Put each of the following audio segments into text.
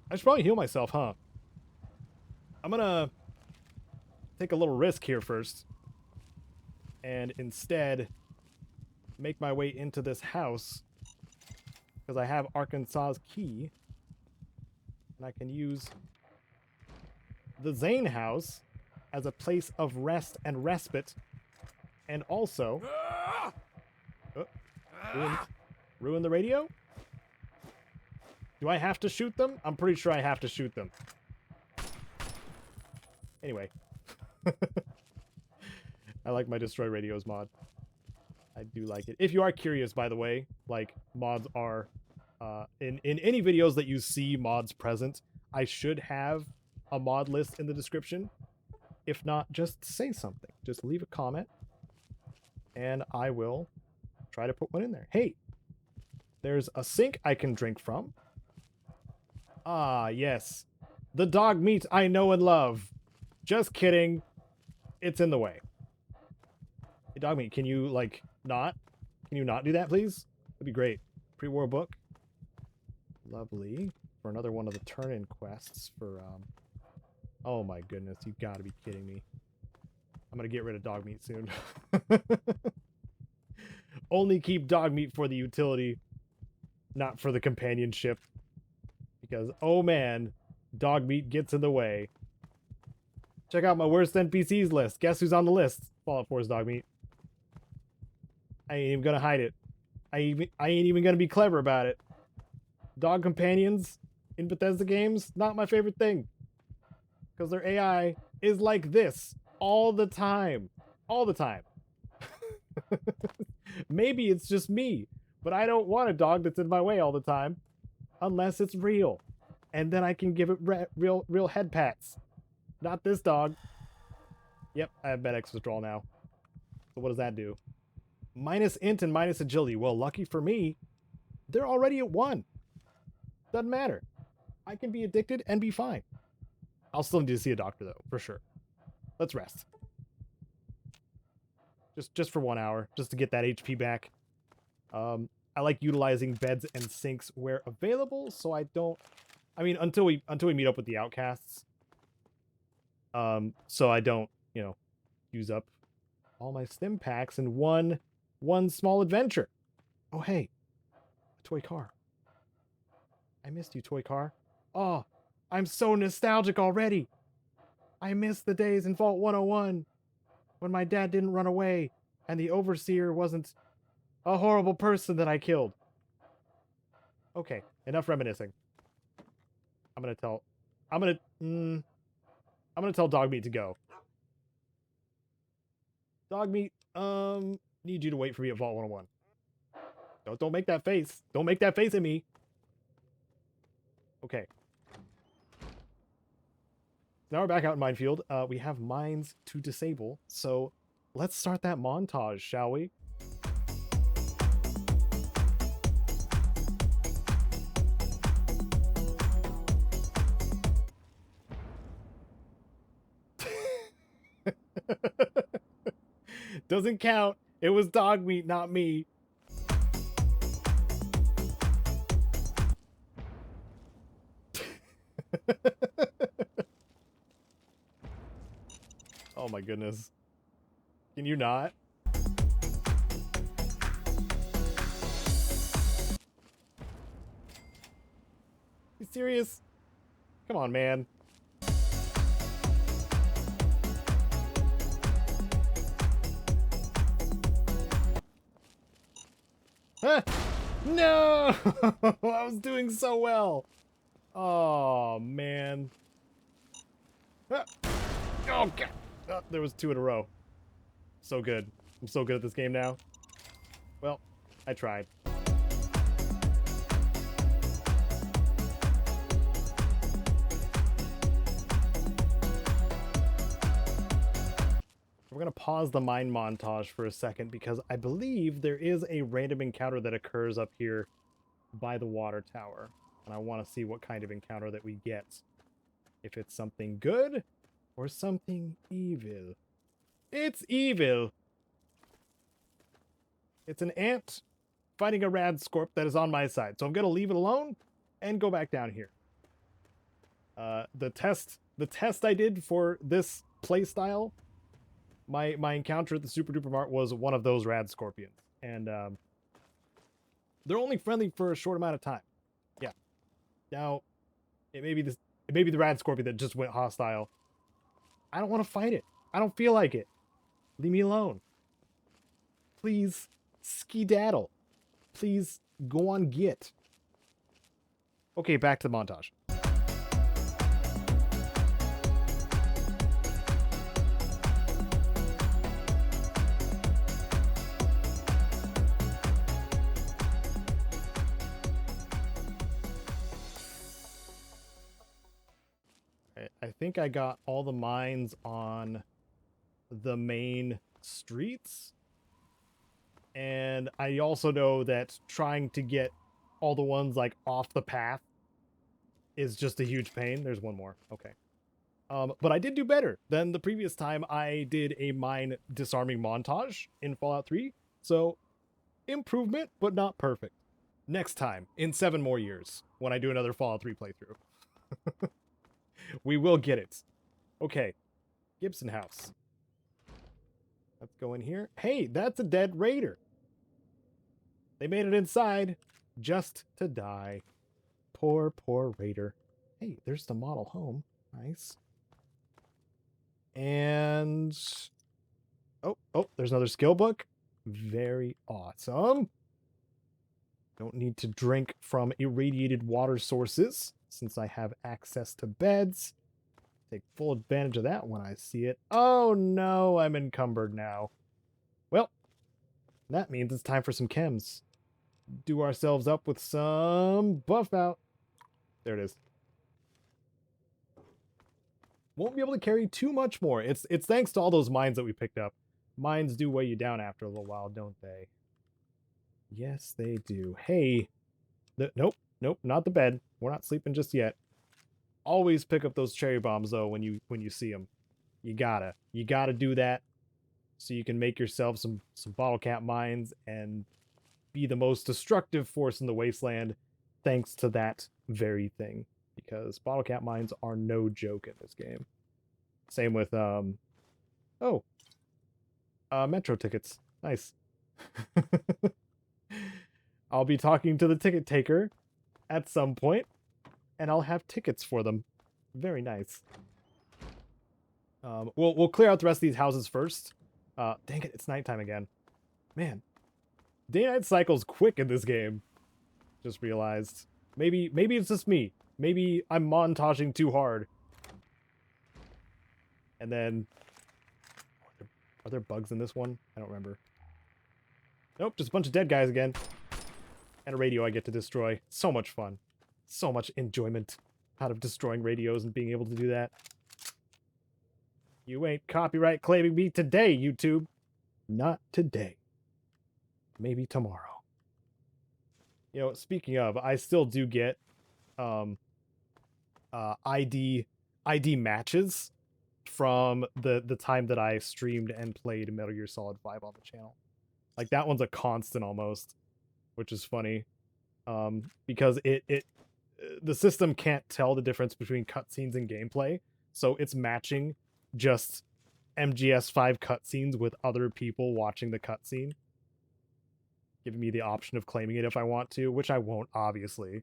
I should probably heal myself, huh? I'm gonna take a little risk here first. And instead, make my way into this house. Because I have Arkansas's key. And I can use the Zane house as a place of rest and respite. And also... ruin the radio? Do I have to shoot them? I'm pretty sure I have to shoot them. Anyway. I like my Destroy Radios mod. I do like it. If you are curious, by the way, like, mods are... in any videos that you see mods present, I should have a mod list in the description. If not, just say something. Just leave a comment. And I will try to put one in there. Hey! There's a sink I can drink from. Ah, yes. The dog meat I know and love. Just kidding. It's in the way. Hey, dog meat, can you, like, not? Can you not do that, please? That'd be great. Pre-war book. Lovely. For another one of the turn-in quests for, oh my goodness, you gotta be kidding me. I'm gonna get rid of dog meat soon. Only keep dog meat for the utility, not for the companionship. Because, oh man, dog meat gets in the way. Check out my worst NPCs list. Guess who's on the list? Fallout 4's dog meat. I ain't even gonna hide it. I ain't even gonna be clever about it. Dog companions in Bethesda games, not my favorite thing. Because their AI is like this all the time. All the time. Maybe it's just me, but I don't want a dog that's in my way all the time. Unless it's real. And then I can give it real head pats. Not this dog. Yep, I have Med-X withdrawal now. So what does that do? Minus int and minus agility. Well, lucky for me, they're already at 1. Doesn't matter. I can be addicted and be fine. I'll still need to see a doctor, though, for sure. Let's rest. Just for 1 hour, just to get that HP back. I like utilizing beds and sinks where available, so I don't... I mean, until we meet up with the outcasts. So I don't, you know, use up all my stim packs in one small adventure. Oh, hey. A toy car. I missed you, toy car. Oh, I'm so nostalgic already. I miss the days in Vault 101 when my dad didn't run away and the overseer wasn't a horrible person that I killed. Okay, enough reminiscing. I'm gonna tell dog meat to go. Dog meat, need you to wait for me at Vault 101. Don't make that face. Don't make that face at me. Okay. Now we're back out in Minefield. We have mines to disable, so let's start that montage, shall we? Doesn't count. It was dog meat, not me. Oh my goodness. Can you not? You serious? Come on, man. Ah! No! I was doing so well. Oh, man. Ah! Oh, God. Oh, there was 2 in a row. So good. I'm so good at this game now. Well, I tried. We're going to pause the mine montage for a second because I believe there is a random encounter that occurs up here by the water tower. And I want to see what kind of encounter that we get. If it's something good or something evil. It's evil! It's an ant fighting a rad scorp that is on my side. So I'm going to leave it alone and go back down here. The test I did for this playstyle, my encounter at the Super Duper Mart was one of those rad scorpions, and they're only friendly for a short amount of time. Yeah. Now, it may be the rad scorpion that just went hostile. I don't want to fight it. I don't feel like it. Leave me alone. Please skedaddle. Please go on git. Okay, back to the montage. I think I got all the mines on the main streets. And I also know that trying to get all the ones like off the path is just a huge pain. There's one more. Okay. But I did do better than the previous time I did a mine disarming montage in Fallout 3. So improvement, but not perfect. Next time, in 7 more years, when I do another Fallout 3 playthrough. We will get it. Okay. Gibson House. Let's go in here. Hey, that's a dead raider. They made it inside just to die. Poor, poor raider. Hey, there's the model home. Nice. And... Oh, there's another skill book. Very awesome. Don't need to drink from irradiated water sources, since I have access to beds. Take full advantage of that when I see it. Oh no, I'm encumbered now. Well, that means it's time for some chems. Do ourselves up with some buff out. There it is. Won't be able to carry too much more. It's thanks to all those mines that we picked up. Mines do weigh you down after a little while, don't they? Yes, they do. Hey. Nope, not the bed. We're not sleeping just yet. Always pick up those cherry bombs though when you see them. You gotta do that so you can make yourself some bottle cap mines and be the most destructive force in the wasteland thanks to that very thing, because bottle cap mines are no joke in this game. Same with metro tickets. Nice. I'll be talking to the ticket taker at some point, and I'll have tickets for them. Very nice. We'll clear out the rest of these houses first. Dang it, it's nighttime again. Man, day-night cycle's quick in this game. Just realized. Maybe it's just me. Maybe I'm montaging too hard. And then... Are there bugs in this one? I don't remember. Nope, just a bunch of dead guys again. And a radio I get to destroy. So much fun. So much enjoyment out of destroying radios and being able to do that. You ain't copyright claiming me today, YouTube. Not today. Maybe tomorrow. You know, speaking of, I still do get ID matches from the time that I streamed and played Metal Gear Solid 5 on the channel. Like, that one's a constant almost, which is funny. Because the system can't tell the difference between cutscenes and gameplay, so it's matching just MGS5 cutscenes with other people watching the cutscene, giving me the option of claiming it if I want to, which I won't, obviously,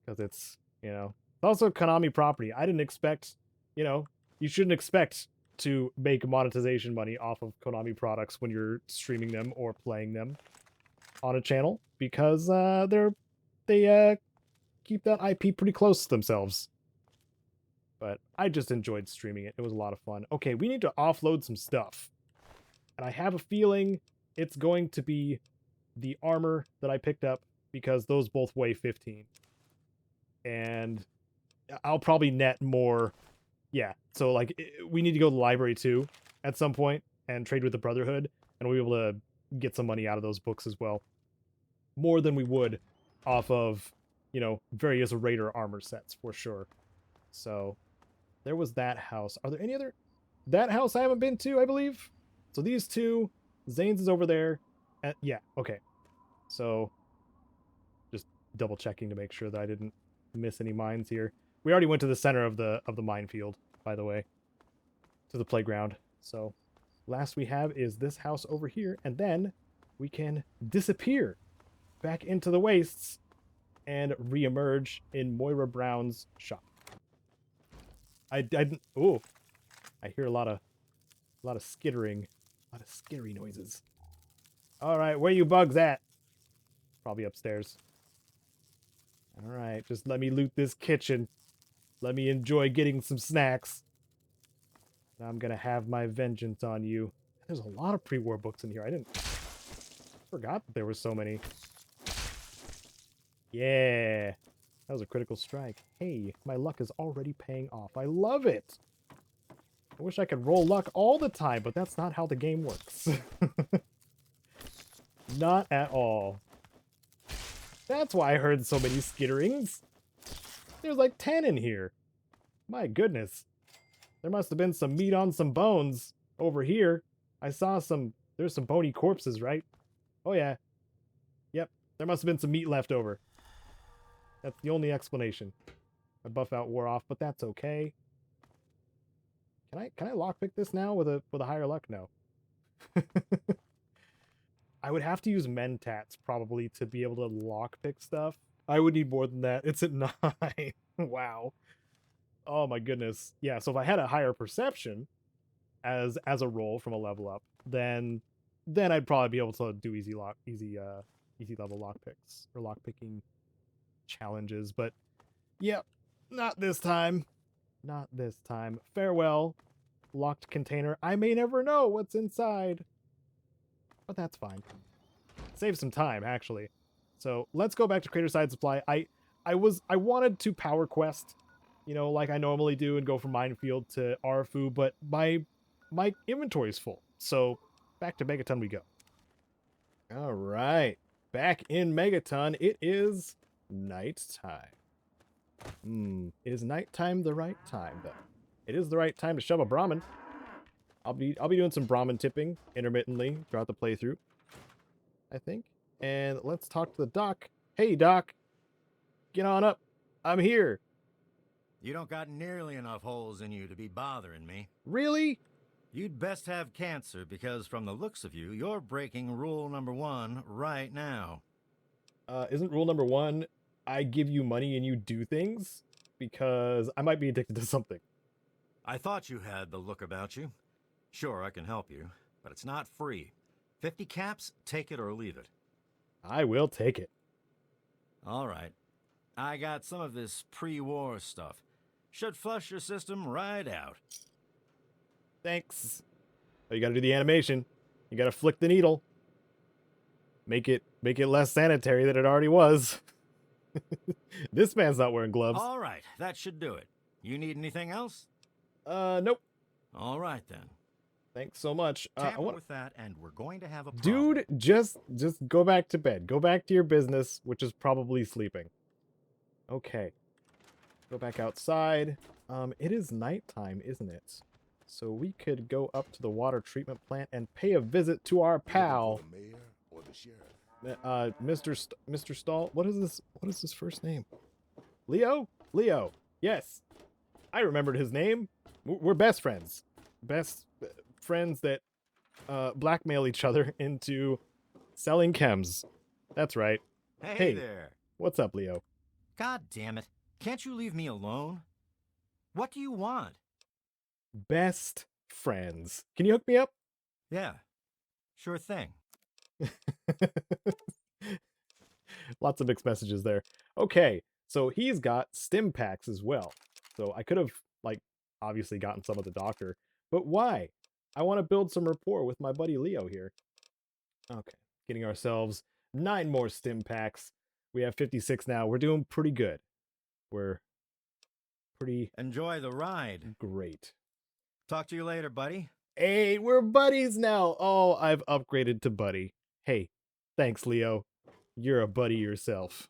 because it's, you know, it's also Konami property. I didn't expect, you know, you shouldn't expect to make monetization money off of Konami products when you're streaming them or playing them on a channel, because they keep that IP pretty close to themselves. But I just enjoyed streaming it. It was a lot of fun. Okay, we need to offload some stuff. And I have a feeling it's going to be the armor that I picked up, because those both weigh 15. And I'll probably net more. Yeah, so like we need to go to the library too at some point and trade with the Brotherhood, and we'll be able to get some money out of those books as well. More than we would off of, you know, various Raider armor sets for sure. So there was that house. Are there any other? That house I haven't been to, I believe. So these two, Zane's is over there. And yeah, okay. So just double checking to make sure that I didn't miss any mines here. We already went to the center of the minefield, by the way, to the playground. So last we have is this house over here, and then we can disappear back into the wastes and reemerge in Moira Brown's shop. Oh, I hear a lot of skittering, a lot of skittery noises. All right, where you bugs at? Probably upstairs. All right, just let me loot this kitchen. Let me enjoy getting some snacks. I'm gonna have my vengeance on you. There's a lot of pre-war books in here. I forgot that there were so many. Yeah, that was a critical strike. Hey, my luck is already paying off. I love it. I wish I could roll luck all the time, but that's not how the game works. Not at all. That's why I heard so many skitterings. There's like 10 in here. My goodness. There must have been some meat on some bones over here. I saw there's some bony corpses, right? Oh yeah. Yep, there must have been some meat left over. That's the only explanation. My buff out wore off, but that's okay. Can I lockpick this now with a higher luck? No. I would have to use mentats probably to be able to lockpick stuff. I would need more than that. It's at 9. Wow. Oh my goodness. Yeah, so if I had a higher perception as a roll from a level up, then I'd probably be able to do easy level lockpicks or lockpicking challenges, but yeah, not this time. Not this time. Farewell, locked container. I may never know what's inside, but that's fine. Save some time, actually. So let's go back to Craterside Supply. I wanted to power quest, you know, like I normally do, and go from Minefield to Arfu, but my inventory's full. So back to Megaton we go. All right, back in Megaton. It is nighttime. Is nighttime the right time though? It is the right time to shove a Brahmin. I'll be doing some Brahmin tipping intermittently throughout the playthrough, I think. And let's talk to the doc. Hey doc, get on up. I'm here. You don't got nearly enough holes in you to be bothering me. Really? You'd best have cancer, because from the looks of you, you're breaking rule number 1 right now. Isn't rule number 1 I give you money and you do things? Because I might be addicted to something. I thought you had the look about you. Sure, I can help you, but it's not free. 50 caps, take it or leave it. I will take it. All right. I got some of this pre-war stuff. Should flush your system right out. Thanks. Oh, you gotta do the animation. You gotta flick the needle. Make it less sanitary than it already was. This man's not wearing gloves. All right, that should do it. You need anything else? Nope. All right then. Thanks so much. Tamper with that, and we're going to have a problem. Dude, just go back to bed. Go back to your business, which is probably sleeping. Okay. Go back outside. It is nighttime, isn't it? So we could go up to the water treatment plant and pay a visit to our pal, the mayor or the sheriff? Mr. Stahl. What is this? What is his first name? Leo? Leo. Yes. I remembered his name. We're best friends. Best friends that blackmail each other into selling chems. That's right. Hey there. What's up, Leo? God damn it. Can't you leave me alone? What do you want? Best friends. Can you hook me up? Yeah, sure thing. Lots of mixed messages there. Okay, so he's got stim packs as well. So I could have, like, obviously gotten some of the doctor. But why? I want to build some rapport with my buddy Leo here. Okay, getting ourselves 9 more stim packs. We have 56 now. We're doing pretty good. We're pretty... Enjoy the ride. Great. Talk to you later, buddy. Hey, we're buddies now. Oh, I've upgraded to buddy. Hey, thanks, Leo. You're a buddy yourself.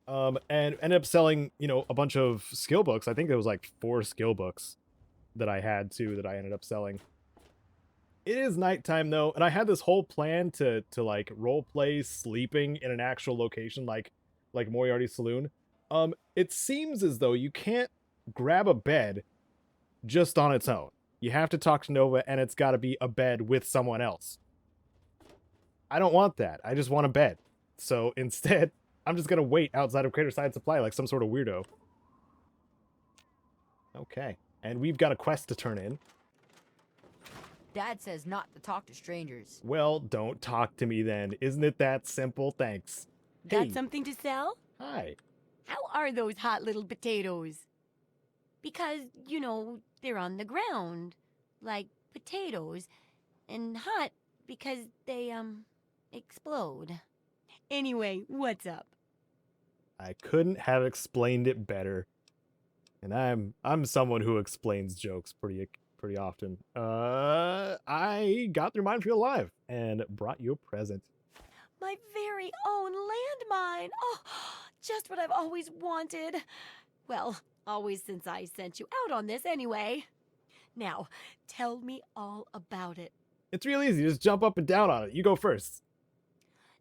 And ended up selling, you know, a bunch of skill books. I think there was like 4 skill books that I had too that I ended up selling. It is nighttime though, and I had this whole plan to like role play sleeping in an actual location, like like Moriarty's Saloon, it seems as though you can't grab a bed just on its own. You have to talk to Nova, and it's got to be a bed with someone else. I don't want that. I just want a bed. So instead, I'm just going to wait outside of Craterside Supply like some sort of weirdo. Okay. And we've got a quest to turn in. Dad says not to talk to strangers. Well, don't talk to me then. Isn't it that simple? Thanks. Got Hey. something to sell? Hi. How are those hot little potatoes? Because, you know, they're on the ground, like potatoes, and hot because they, explode. Anyway, what's up? I couldn't have explained it better. And I'm someone who explains jokes pretty often. I got through Minefield Live and brought you a present. My very own landmine! Oh, just what I've always wanted. Well, always since I sent you out on this anyway. Now, tell me all about it. It's real easy. Just jump up and down on it. You go first.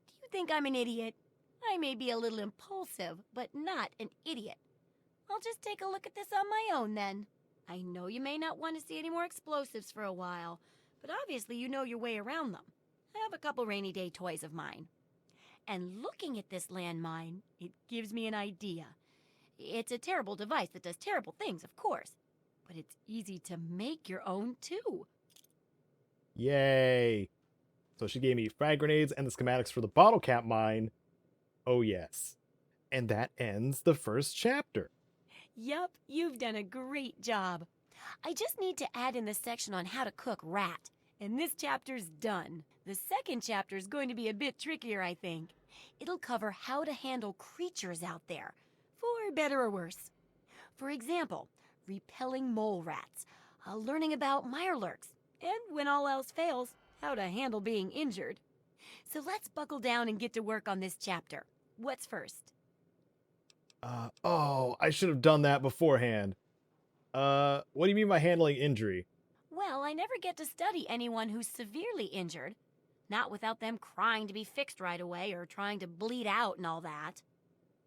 Do you think I'm an idiot? I may be a little impulsive, but not an idiot. I'll just take a look at this on my own then. I know you may not want to see any more explosives for a while, but obviously you know your way around them. I have a couple rainy day toys of mine. And looking at this landmine, it gives me an idea. It's a terrible device that does terrible things, of course, but it's easy to make your own too. Yay. So she gave me frag grenades and the schematics for the bottle cap mine. Oh yes. And that ends the first chapter. Yup, you've done a great job. I just need to add in the section on how to cook rat, and this chapter's done. The second chapter is going to be a bit trickier, I think. It'll cover how to handle creatures out there, for better or worse. For example, repelling mole rats, learning about mirelurks, and when all else fails, how to handle being injured. So let's buckle down and get to work on this chapter. What's first? Oh, I should have done that beforehand. What do you mean by handling injury? Well, I never get to study anyone who's severely injured. Not without them crying to be fixed right away or trying to bleed out and all that.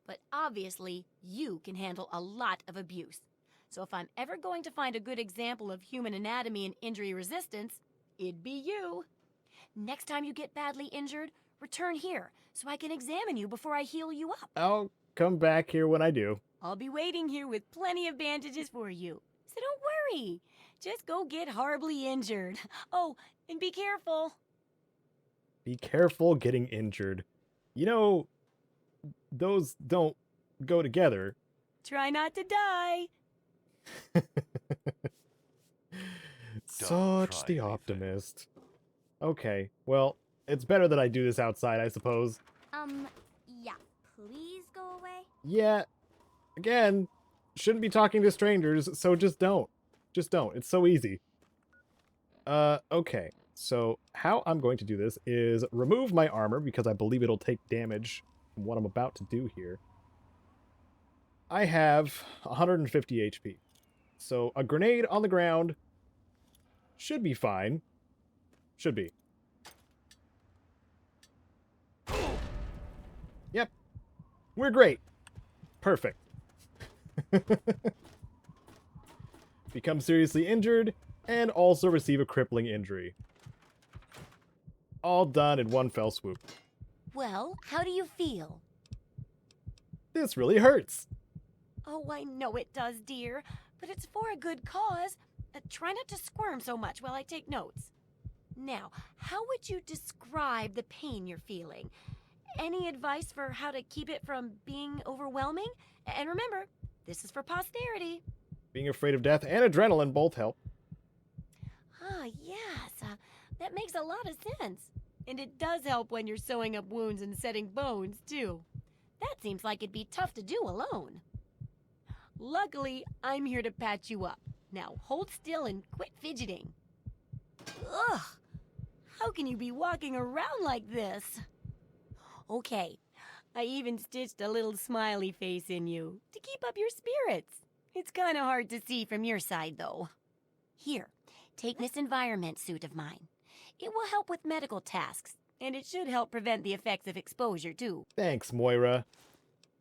But obviously, you can handle a lot of abuse. So if I'm ever going to find a good example of human anatomy and injury resistance, it'd be you. Next time you get badly injured, return here so I can examine you before I heal you up. I'll come back here when I do. I'll be waiting here with plenty of bandages for you. So don't worry. Just go get horribly injured. Oh, and be careful. Be careful getting injured. You know, those don't go together. Try not to die. Such the optimist. Okay, well, it's better that I do this outside, I suppose. Yeah, please go away. Yeah, again, shouldn't be talking to strangers, so just don't. Just don't. It's so easy. Okay. So how I'm going to do this is remove my armor because I believe it'll take damage from what I'm about to do here. I have 150 HP. So a grenade on the ground should be fine. Should be. Yep. We're great. Perfect. Become seriously injured and also receive a crippling injury. All done in one fell swoop. Well, how do you feel? This really hurts. Oh, I know it does, dear, but it's for a good cause. Try not to squirm so much while I take notes. Now, how would you describe the pain you're feeling? Any advice for how to keep it from being overwhelming? And remember, this is for posterity. Being afraid of death and adrenaline both help. Ah, yes, that makes a lot of sense. And it does help when you're sewing up wounds and setting bones, too. That seems like it'd be tough to do alone. Luckily, I'm here to patch you up. Now, hold still and quit fidgeting. Ugh! How can you be walking around like this? Okay, I even stitched a little smiley face in you to keep up your spirits. It's kind of hard to see from your side, though. Here, take this environment suit of mine. It will help with medical tasks, and it should help prevent the effects of exposure, too. Thanks, Moira.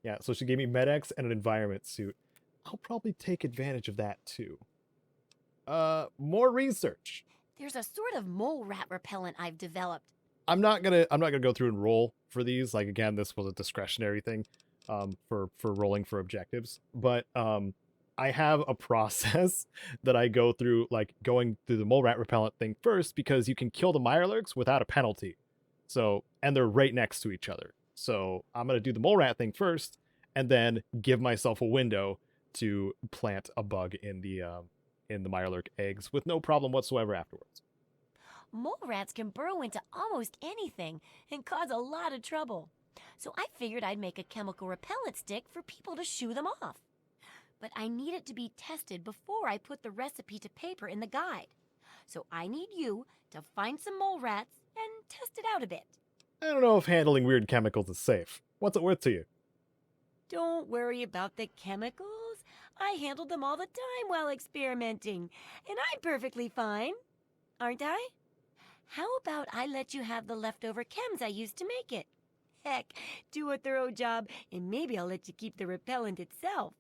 Yeah, so she gave me Med-X and an environment suit. I'll probably take advantage of that too. More research. There's a sort of mole rat repellent I've developed. I'm not gonna go through and roll for these. Like again, this was a discretionary thing, for rolling for objectives. But I have a process that I go through, like going through the mole rat repellent thing first, because you can kill the Mirelurks without a penalty. So, and they're right next to each other. So I'm gonna do the mole rat thing first, and then give myself a window to plant a bug in the Mirelurk eggs with no problem whatsoever afterwards. Mole rats can burrow into almost anything and cause a lot of trouble. So I figured I'd make a chemical repellent stick for people to shoo them off. But I need it to be tested before I put the recipe to paper in the guide. So I need you to find some mole rats and test it out a bit. I don't know if handling weird chemicals is safe. What's it worth to you? Don't worry about the chemicals. I handled them all the time while experimenting, and I'm perfectly fine. Aren't I? How about I let you have the leftover chems I used to make it? Heck, do a thorough job, and maybe I'll let you keep the repellent itself.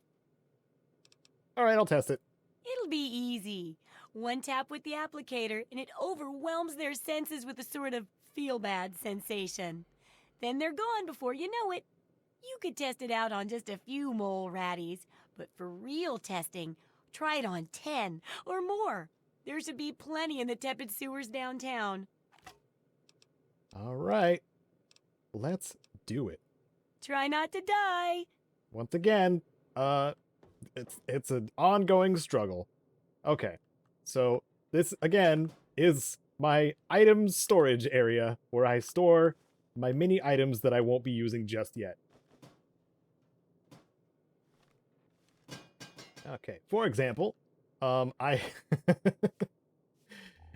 All right, I'll test it. It'll be easy. One tap with the applicator, and it overwhelms their senses with a sort of feel-bad sensation. Then they're gone before you know it. You could test it out on just a few mole ratties, but for real testing, try it on 10 or more. There should be plenty in the tepid sewers downtown. All right, let's do it. Try not to die. Once again, it's an ongoing struggle. Okay, so this again is my item storage area where I store my mini items that I won't be using just yet. Okay, for example, I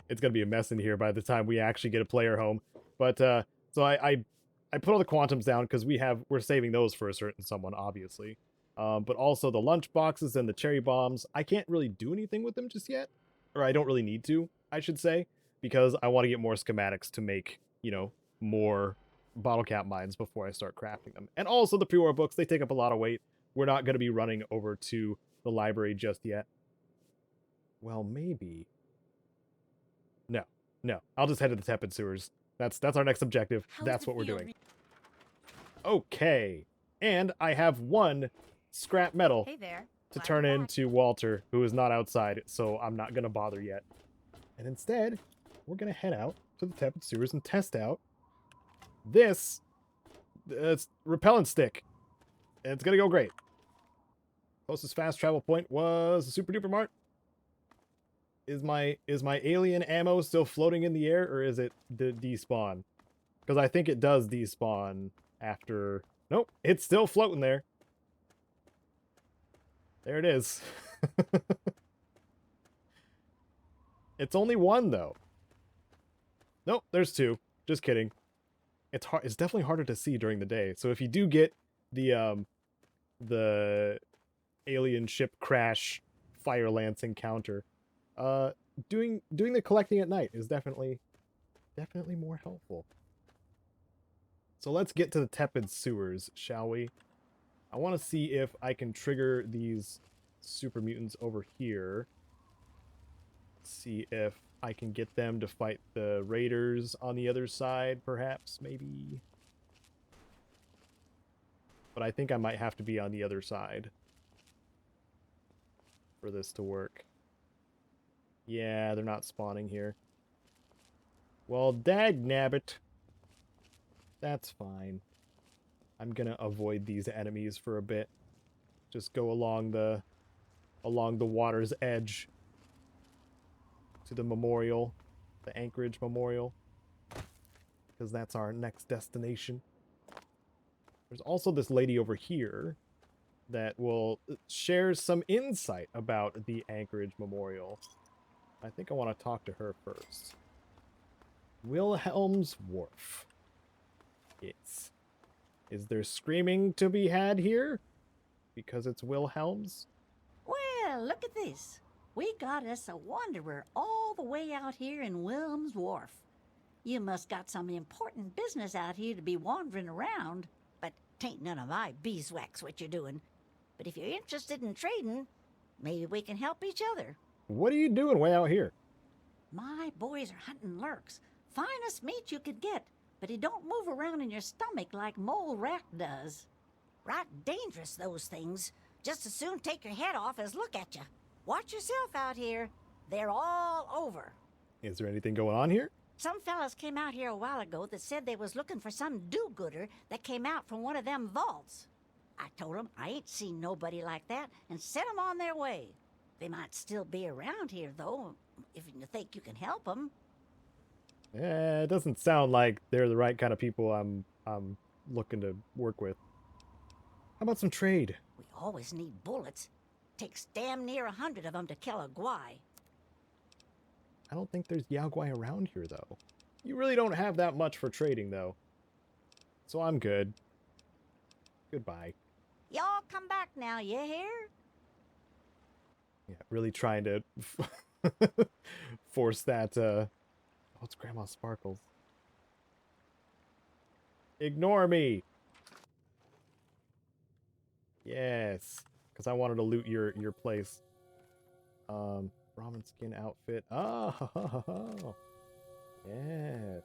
it's gonna be a mess in here by the time we actually get a player home. But so I put all the quantums down because we're saving those for a certain someone, obviously. But also the lunch boxes and the cherry bombs, I can't really do anything with them just yet, or I don't really need to, I should say, because I want to get more schematics to make, you know, more bottle cap mines before I start crafting them. And also the pre-war books, they take up a lot of weight. We're not going to be running over to the library just yet. Well, maybe. No. I'll just head to the tepid sewers. That's our next objective. That's what we're doing. Okay. And I have one scrap metal Hey there. to Glad turn you're back. into Walter, who is not outside, so I'm not going to bother yet. And instead, we're going to head out to the tepid sewers and test out this repellent stick. And it's going to go great. Closest fast travel point was the Super Duper Mart. Is my alien ammo still floating in the air, or is it despawn? Because I think it does despawn after... Nope, it's still floating there. There it is. It's only one, though. Nope, there's two. Just kidding. It's hard. It's definitely harder to see during the day. So if you do get the alien ship crash fire lance encounter, doing the collecting at night is definitely more helpful. So let's get to the tepid sewers, shall we? I want to see if I can trigger these super mutants over here. See if I can get them to fight the raiders on the other side, perhaps, maybe. But I think I might have to be on the other side for this to work. Yeah, they're not spawning here. Well, dagnabbit. That's fine. I'm gonna avoid these enemies for a bit. Just go along the water's edge to the memorial, the Anchorage Memorial, because that's our next destination. There's also this lady over here that will share some insight about the Anchorage Memorial. I think I want to talk to her first. Wilhelm's Wharf. Yes. Is there screaming to be had here? Because it's Wilhelm's? Well, look at this. We got us a wanderer all the way out here in Wilhelm's Wharf. You must got some important business out here to be wandering around. But 'Tain't none of my beeswax what you're doing. But if you're interested in trading, maybe we can help each other. What are you doing way out here? My boys are hunting lurks. Finest meat you could get, but it don't move around in your stomach like mole rat does. Right dangerous, those things. Just as soon take your head off as look at you. Watch yourself out here. They're all over. Is there anything going on here? Some fellas came out here a while ago that said they was looking for some do-gooder that came out from one of them vaults. I told 'em I ain't seen nobody like that and sent 'em on their way. They might still be around here, though, if you think you can help 'em. It doesn't sound like they're the right kind of people I'm looking to work with. How about some trade? We always need bullets. Takes damn near 100 of 'em to kill a guai. I don't think there's Yaogwai around here, though. You really don't have that much for trading, though. So I'm good. Goodbye. Y'all come back now, you hear? Yeah, really trying to force that, oh, it's Grandma Sparkles. Ignore me! Yes. Because I wanted to loot your place. Ramen skin outfit. Oh, yes.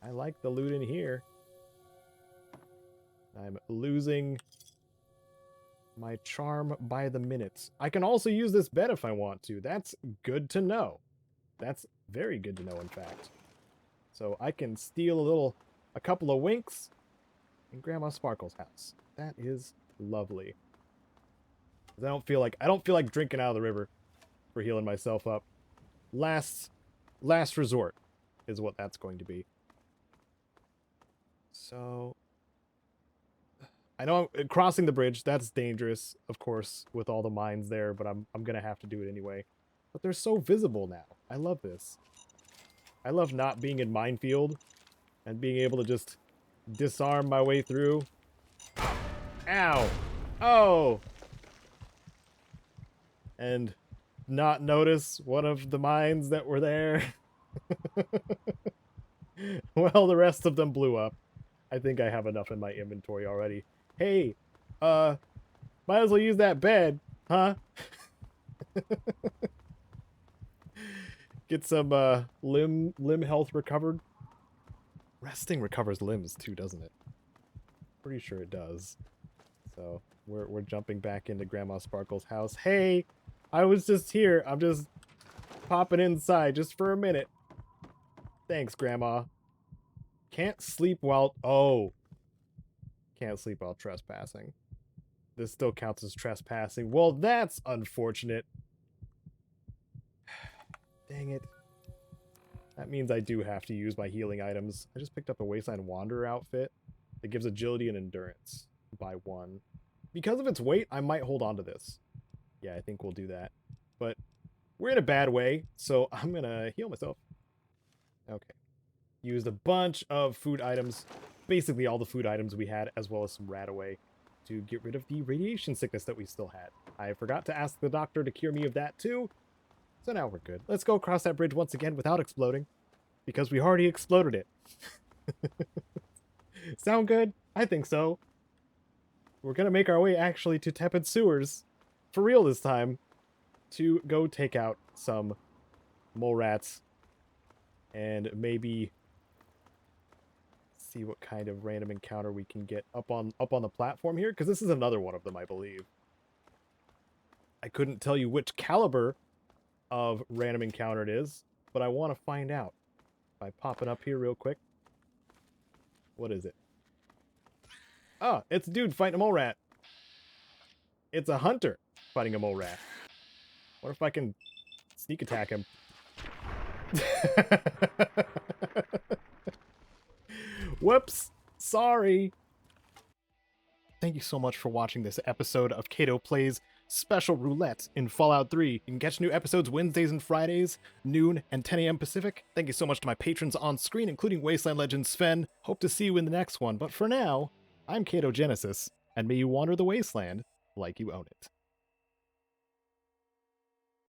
I like the loot in here. I'm losing my charm by the minute. I can also use this bed if I want to. That's good to know. That's very good to know, in fact. So I can steal a couple of winks in Grandma Sparkle's house. That is lovely. I don't feel like drinking out of the river for healing myself up. Last resort is what that's going to be. So I know I'm crossing the bridge. That's dangerous, of course, with all the mines there, but I'm gonna have to do it anyway. But they're so visible now. I love this. I love not being in Minefield and being able to just disarm my way through. Ow! Oh! And not notice one of the mines that were there. Well, the rest of them blew up. I think I have enough in my inventory already. Hey, might as well use that bed, huh? Get some limb health recovered. Resting recovers limbs too, doesn't it? Pretty sure it does. So we're jumping back into Grandma Sparkle's house. Hey, I was just here. I'm just popping inside just for a minute. Thanks, Grandma. Can't sleep while... Oh. Can't sleep while trespassing. This still counts as trespassing. Well, that's unfortunate. Dang it. That means I do have to use my healing items. I just picked up a Wasteland Wanderer outfit that gives agility and endurance by 1. Because of its weight, I might hold on to this. Yeah, I think we'll do that. But we're in a bad way, so I'm gonna heal myself. Okay. Used a bunch of food items, basically all the food items we had, as well as some Radaway, to get rid of the radiation sickness that we still had. I forgot to ask the doctor to cure me of that too, so now we're good. Let's go across that bridge once again without exploding, because we already exploded it. Sound good? I think so. We're gonna make our way actually to Tepid Sewers, for real this time, to go take out some mole rats, and maybe see what kind of random encounter we can get up on the platform here, because this is another one of them, I believe. I couldn't tell you which caliber of random encounter it is, but I want to find out by popping up here real quick. What is it? Oh, it's a dude fighting a mole rat. It's a hunter fighting a mole rat. What if I can sneak attack him? Whoops. Sorry. Thank you so much for watching this episode of Caedo Plays Special Roulette in Fallout 3. You can catch new episodes Wednesdays and Fridays, noon and 10 a.m. Pacific. Thank you so much to my patrons on screen, including Wasteland Legend Sven. Hope to see you in the next one, but for now, I'm Caedo Genesis, and may you wander the wasteland like you own it.